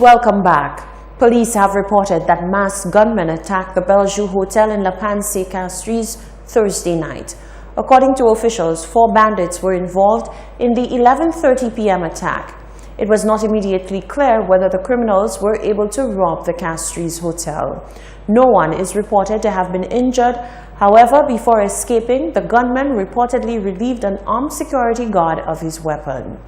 Welcome back. Police have reported that masked gunmen attacked the Bellevue Hotel in La Panse, Castries, Thursday night. According to officials, 4 bandits were involved in the 11:30 p.m. attack. It was not immediately clear whether the criminals were able to rob the Castries Hotel. No one is reported to have been injured. However, before escaping, the gunman reportedly relieved an armed security guard of his weapon.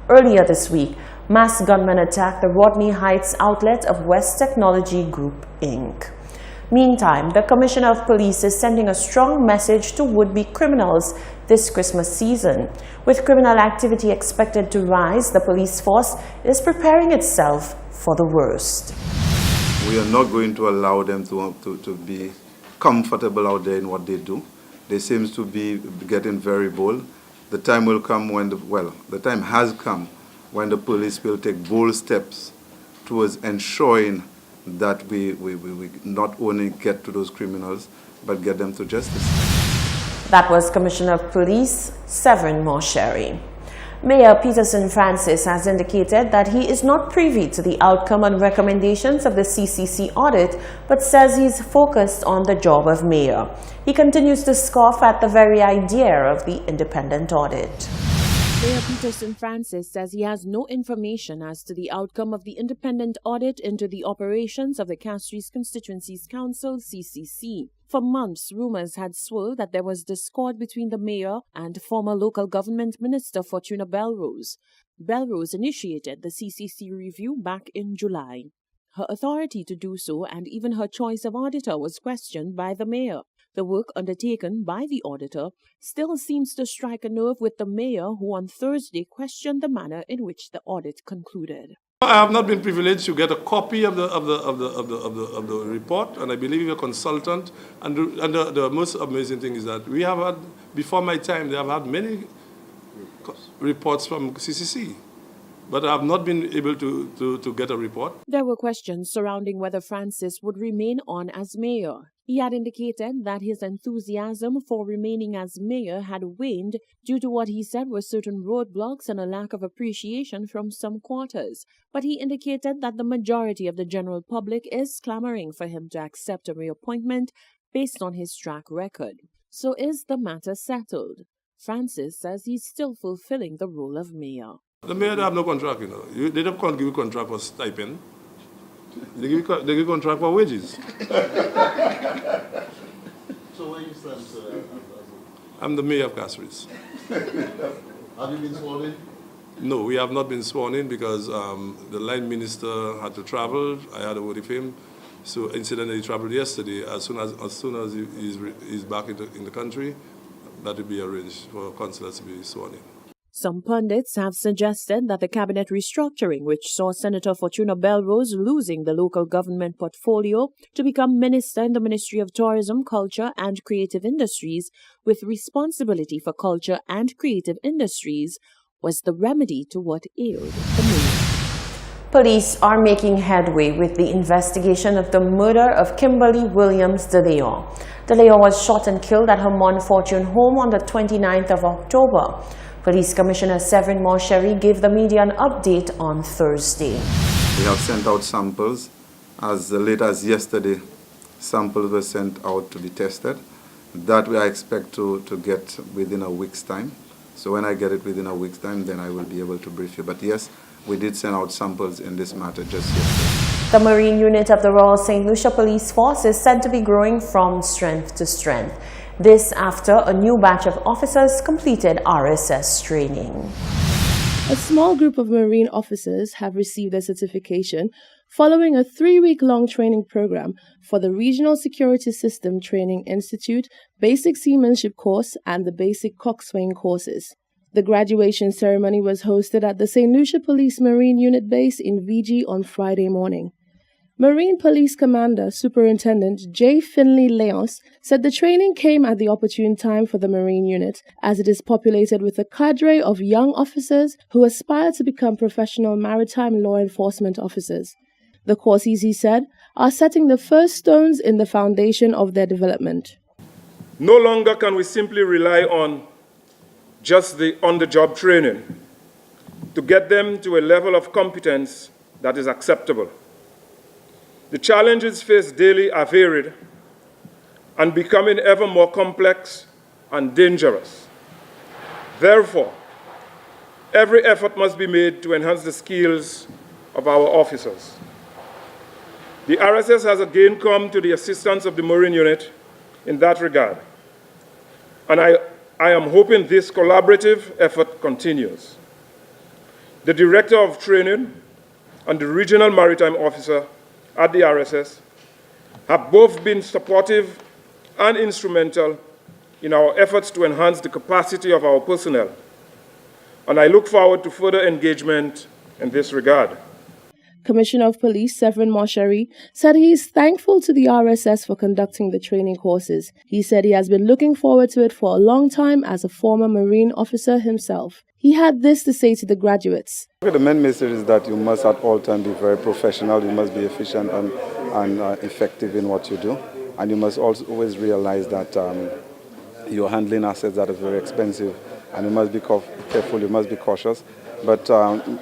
Earlier this week, masked gunmen attacked the Rodney Heights outlet of West Technology Group, Inc. Meantime, the Commissioner of Police is sending a strong message to would-be criminals this Christmas season. With criminal activity expected to rise, the police force is preparing itself for the worst. We are not going to allow them to be comfortable out there in what they do. They seem to be getting very bold. The time will come when the time has come when the police will take bold steps towards ensuring that we not only get to those criminals, but get them to justice. That was Commissioner of Police Severin Mosheri. Mayor Peterson Francis has indicated that he is not privy to the outcome and recommendations of the CCC audit, but says he's focused on the job of mayor. He continues to scoff at the very idea of the independent audit. Mayor Peterson Francis says he has no information as to the outcome of the independent audit into the operations of the Castries Constituencies Council, CCC. For months, rumors had swirled that there was discord between the mayor and former local government minister Fortuna Belrose. Belrose initiated the CCC review back in July. Her authority to do so and even her choice of auditor was questioned by the mayor. The work undertaken by the auditor still seems to strike a nerve with the mayor, who on Thursday questioned the manner in which the audit concluded. I have not been privileged to get a copy of the report, and I believe a consultant. And the most amazing thing is that we have had, before my time, they have had many reports from CCC. But I have not been able to get a report. There were questions surrounding whether Francis would remain on as mayor. He had indicated that his enthusiasm for remaining as mayor had waned due to what he said were certain roadblocks and a lack of appreciation from some quarters. But he indicated that the majority of the general public is clamoring for him to accept a reappointment based on his track record. So is the matter settled? Francis says he's still fulfilling the role of mayor. The mayor have no contract, They don't give you contract for stipend. They give contract for wages. So where you stand, sir? I'm the mayor of Castries. Have you been sworn in? No, we have not been sworn in because the line minister had to travel. I had a word with him. So incidentally, he traveled yesterday. As soon as he's back in the country, that will be arranged for councillors to be sworn in. Some pundits have suggested that the cabinet restructuring, which saw Senator Fortuna Belrose losing the local government portfolio to become minister in the Ministry of Tourism, Culture and Creative Industries with responsibility for culture and creative industries, was the remedy to what ailed the mayor. Police are making headway with the investigation of the murder of Kimberly Williams de Leon. De Leon was shot and killed at her Montfortune home on the 29th of October. Police Commissioner Severin Mosheri gave the media an update on Thursday. We have sent out samples. As late as yesterday, samples were sent out to be tested. That I expect to get within a week's time. So when I get it within a week's time, then I will be able to brief you. But yes, we did send out samples in this matter just yesterday. The Marine Unit of the Royal St. Lucia Police Force is said to be growing from strength to strength. This after a new batch of officers completed RSS training. A small group of Marine officers have received their certification following a 3-week-long training program for the Regional Security System Training Institute Basic Seamanship Course and the Basic Coxswain courses. The graduation ceremony was hosted at the St. Lucia Police Marine Unit base in VG on Friday morning. Marine Police Commander Superintendent J. Finley Leons said the training came at the opportune time for the Marine Unit, as it is populated with a cadre of young officers who aspire to become professional maritime law enforcement officers. The courses, he said, are setting the first stones in the foundation of their development. No longer can we simply rely on just the on-the-job training to get them to a level of competence that is acceptable. The challenges faced daily are varied and becoming ever more complex and dangerous. Therefore, every effort must be made to enhance the skills of our officers. The RSS has again come to the assistance of the Marine Unit in that regard, and I am hoping this collaborative effort continues. The Director of Training and the Regional Maritime Officer at the RSS have both been supportive and instrumental in our efforts to enhance the capacity of our personnel, and I look forward to further engagement in this regard. Commissioner of Police Severin Mosheri said he is thankful to the RSS for conducting the training courses. He said he has been looking forward to it for a long time as a former Marine officer himself. He had this to say to the graduates. The main message is that you must at all times be very professional, you must be efficient and effective in what you do. And you must also always realize that you're handling assets that are very expensive, and you must be careful, you must be cautious. But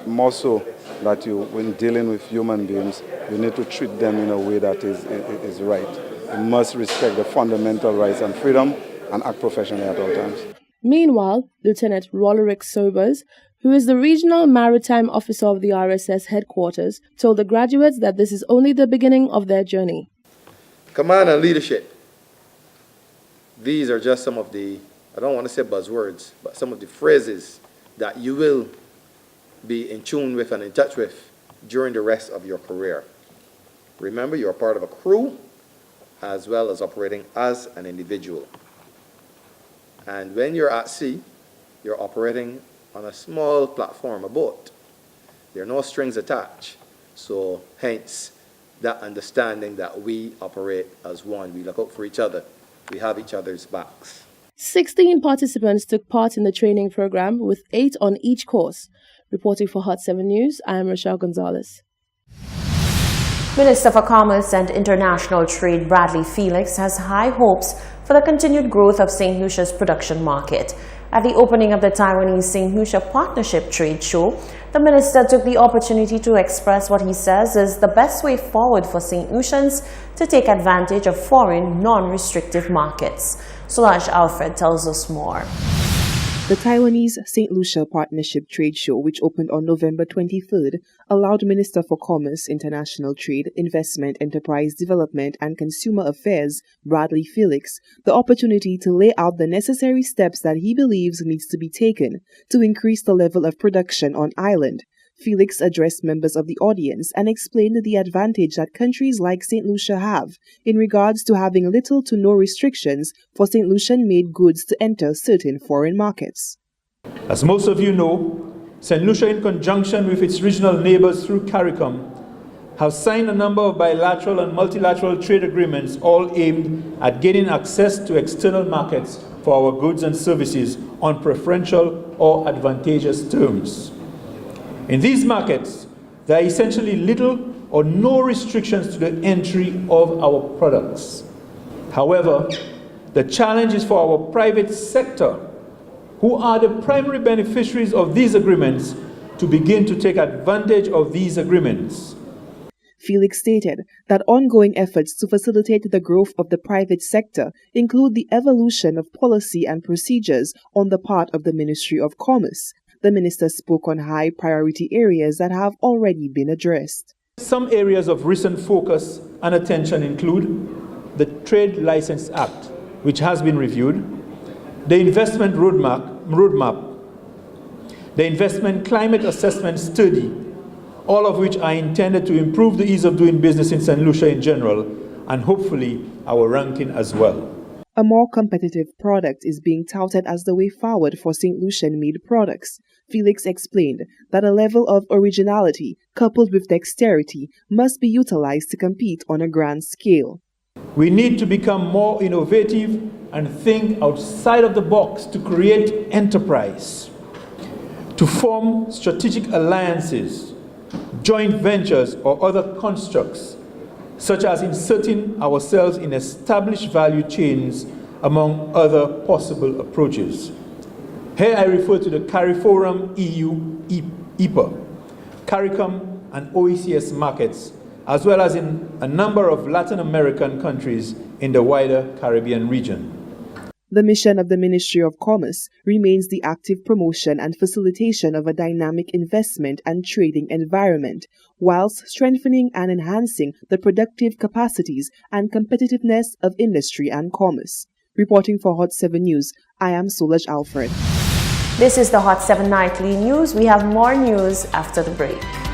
more so that when dealing with human beings, you need to treat them in a way that is right. You must respect the fundamental rights and freedom and act professionally at all times. Meanwhile, Lieutenant Roderick Sobers, who is the Regional Maritime Officer of the RSS headquarters, told the graduates that this is only the beginning of their journey. Command and leadership. These are just some of the, I don't want to say buzzwords, but some of the phrases that you will be in tune with and in touch with during the rest of your career. Remember, you're part of a crew as well as operating as an individual. And when you're at sea, you're operating on a small platform, a boat. There are no strings attached. So hence that understanding that we operate as one. We look out for each other. We have each other's backs. 16 participants took part in the training program, with 8 on each course. Reporting for Hot 7 News, I am Rochelle Gonzalez. Minister for Commerce and International Trade Bradley Felix has high hopes for the continued growth of St. Lucia's production market. At the opening of the Taiwanese St. Lucia Partnership Trade Show, the minister took the opportunity to express what he says is the best way forward for St. Lucians to take advantage of foreign, non-restrictive markets. Solange Alfred tells us more. The Taiwanese St. Lucia Partnership Trade Show, which opened on November 23rd, allowed Minister for Commerce, International Trade, Investment, Enterprise Development and Consumer Affairs, Bradley Felix, the opportunity to lay out the necessary steps that he believes needs to be taken to increase the level of production on island. Felix addressed members of the audience and explained the advantage that countries like St. Lucia have in regards to having little to no restrictions for St. Lucian-made goods to enter certain foreign markets. As most of you know, St. Lucia, in conjunction with its regional neighbors through CARICOM, have signed a number of bilateral and multilateral trade agreements, all aimed at gaining access to external markets for our goods and services on preferential or advantageous terms. In these markets, there are essentially little or no restrictions to the entry of our products. However, the challenge is for our private sector, who are the primary beneficiaries of these agreements, to begin to take advantage of these agreements. Felix stated that ongoing efforts to facilitate the growth of the private sector include the evolution of policy and procedures on the part of the Ministry of Commerce. The minister spoke on high priority areas that have already been addressed. Some areas of recent focus and attention include the Trade License Act, which has been reviewed, the Investment Roadmap, the Investment Climate Assessment Study, all of which are intended to improve the ease of doing business in St. Lucia in general, and hopefully our ranking as well. A more competitive product is being touted as the way forward for St. Lucian-made products. Felix explained that a level of originality coupled with dexterity must be utilized to compete on a grand scale. We need to become more innovative and think outside of the box to create enterprise, to form strategic alliances, joint ventures or other constructs, such as inserting ourselves in established value chains, among other possible approaches. Here I refer to the CARIFORUM EU EPA, CARICOM and OECS markets, as well as in a number of Latin American countries in the wider Caribbean region. The mission of the Ministry of Commerce remains the active promotion and facilitation of a dynamic investment and trading environment, whilst strengthening and enhancing the productive capacities and competitiveness of industry and commerce. Reporting for Hot 7 News, I am Solaj Alfred. This is the Hot 7 Nightly News. We have more news after the break.